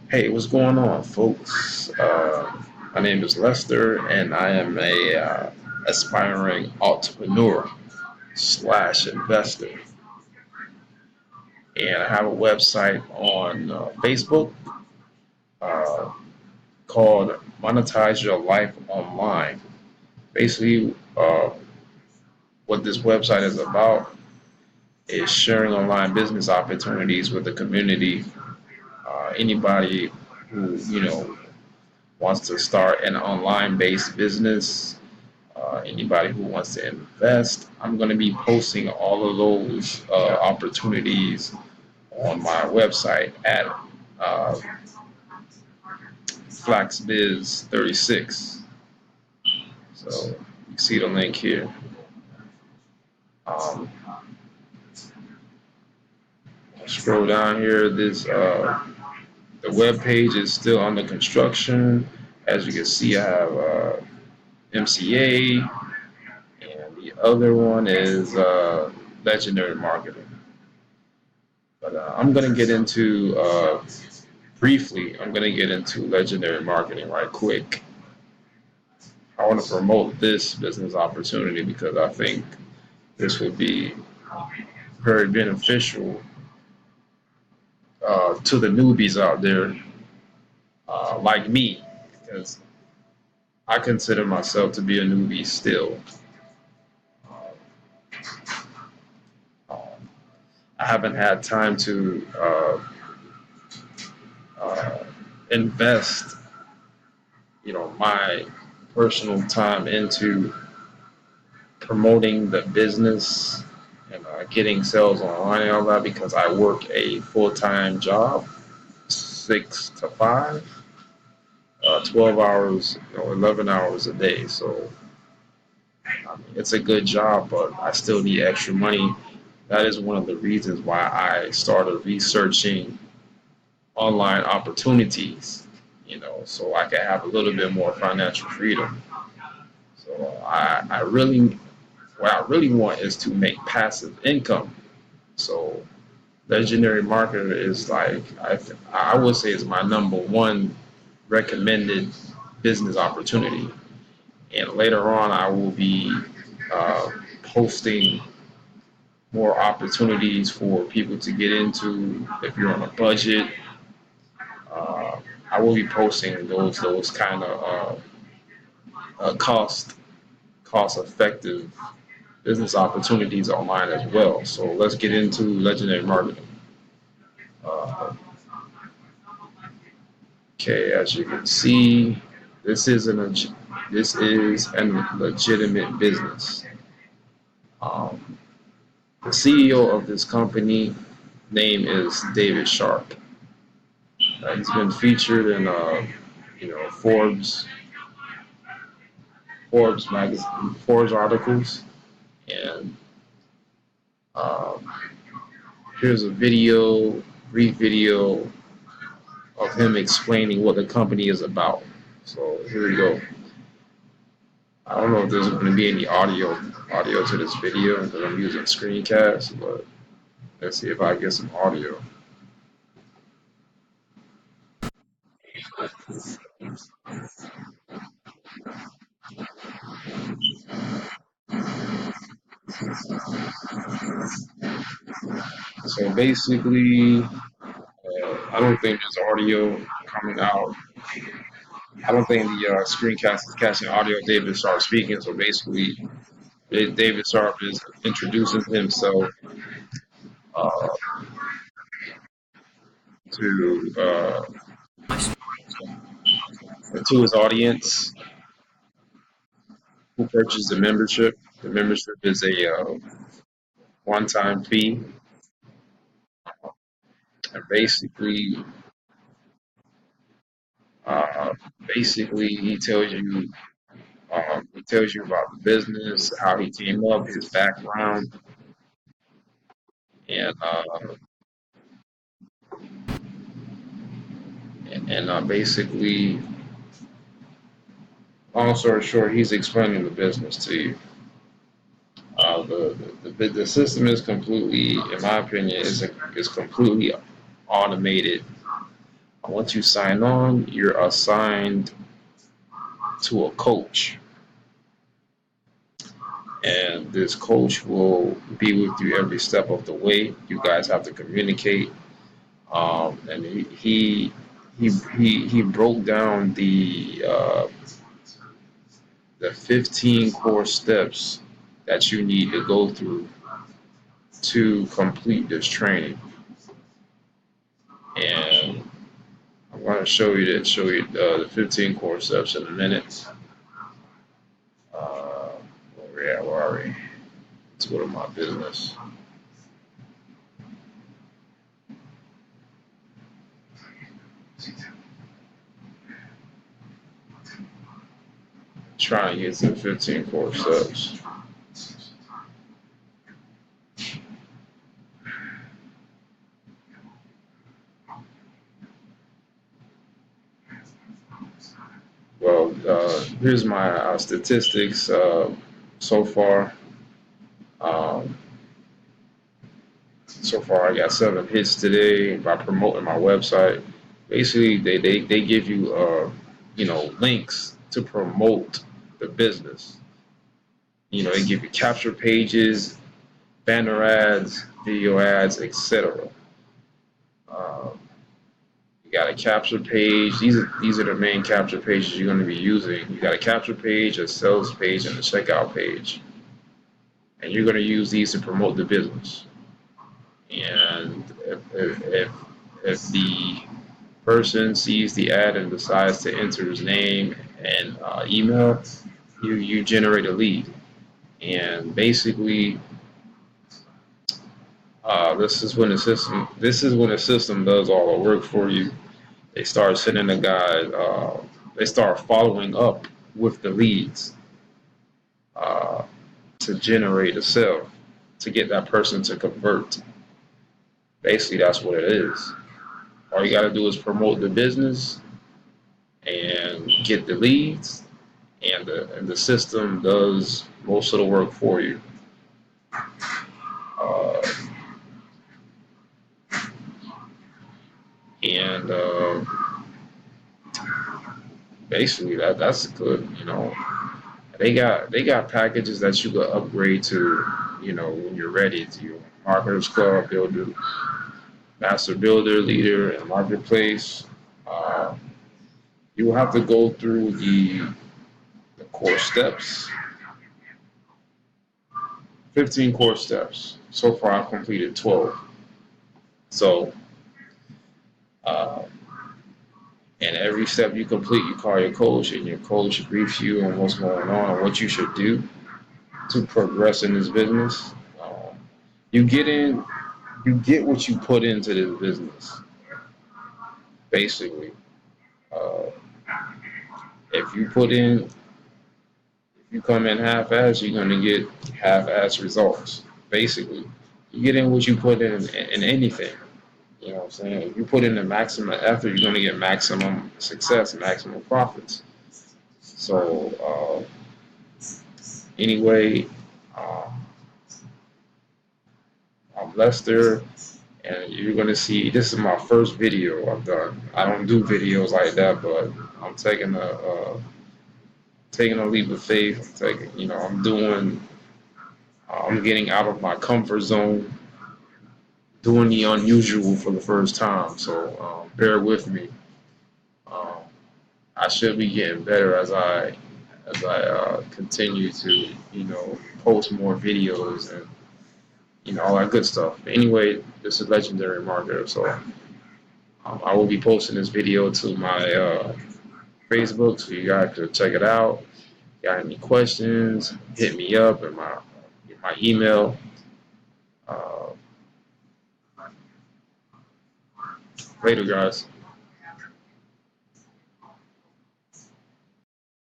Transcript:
Hey, what's going on, folks? My name is Lester, and I am a aspiring entrepreneur slash investor. And I have a website on Facebook uh, called Monetize Your Life Online. Basically, what this website is about is sharing online business opportunities with the community. Anybody who wants to start an online-based business, anybody who wants to invest. I'm going to be posting all of those opportunities on my website at uh, FlaxBiz36. So you see the link here. Um, Scroll down here. The web page is still under construction. As you can see, I have MCA, and the other one is Legendary Marketing. But I'm going to get into briefly, I'm going to get into legendary marketing right quick. I want to promote this business opportunity because I think this would be very beneficial to the newbies out there like me, because I consider myself to be a newbie still. Um, I haven't had time to uh, invest, my personal time into promoting the business and getting sales online and all that because I work a full-time job, 6 to 5, 12 hours, 11 hours a day. So I mean, it's a good job, but I still need extra money. That is one of the reasons why I started researching online opportunities, so I can have a little bit more financial freedom. So what I really want is to make passive income. So legendary marketer is like I would say is my number one recommended business opportunity. And later on, I will be posting more opportunities for people to get into. If you're on a budget, uh, I will be posting those kind of cost effective business opportunities online as well. So let's get into legendary marketing. Uh, Okay, as you can see, this is this is a legitimate business. Um, the CEO of this company name is David Sharp. He's been featured in Forbes magazine, Forbes articles, and um, here's a brief video of him explaining what the company is about. So here we go. I don't know if there's going to be any audio to this video because I'm using screencast, but let's see if I get some audio. So basically, I don't think there's audio coming out. I don't think the screencast is catching audio. David Sharp speaking. So basically, David Sharp is introducing himself uh, to to his audience who purchased the membership. The membership is a one-time fee, and uh, basically he tells you about the business, how he came up, his background, and basically, long story short, he's explaining the business to you. The system is completely, in my opinion, is completely automated. Once you sign on, you're assigned to a coach, and this coach will be with you every step of the way. You guys have to communicate. And he broke down the 15 core steps that you need to go through to complete this training. And I'm going to show you the 15 core steps in a minute. Where we at? Where are we? Let's go to my business. Trying to get to the 15 core steps. Well, here's my statistics so far. Um, so far, I got 7 hits today by promoting my website. Basically, they give you links to promote the business. They give you capture pages, banner ads, video ads, etc. Uh, you got a capture page. These are the main capture pages you're going to be using. You got a capture page, a sales page, and a checkout page, and you're going to use these to promote the business. And if the person sees the ad and decides to enter his name and email, you generate a lead. And basically, this is when the system does all the work for you. They start sending the guys. They start following up with the leads uh, to generate a sale, to get that person to convert. Basically, that's what it is. All you got to do is promote the business and get the leads, and the system does most of the work for you. Uh, and Basically, that's good. They got packages that you could upgrade to. When you're ready to your marketers club, builder, master builder, leader, and marketplace. Uh, you will have to go through the core steps. 15 core steps. So far, I've completed 12. So, uh, and every step you complete, you call your coach, and your coach briefs you on what's going on and what you should do to progress in this business. You get in, you get what you put into this business. Basically, uh, if you put in, if you come in half-ass, you're gonna get half-ass results. Basically, you get in what you put in anything. You know what I'm saying? If you put in the maximum effort, you're gonna get maximum success, maximum profits. So anyway, uh, I'm Lester, and you're gonna see this is my first video I've done. I don't do videos like that, but I'm taking a leap of faith. I'm getting out of my comfort zone, doing the unusual for the first time. So bear with me. Um, I should be getting better as I continue to post more videos and all that good stuff. Anyway, this is Legendary Marketer, so I will be posting this video to my Facebook, so you guys can check it out. Got any questions? Hit me up in my email. Uh, Later, guys.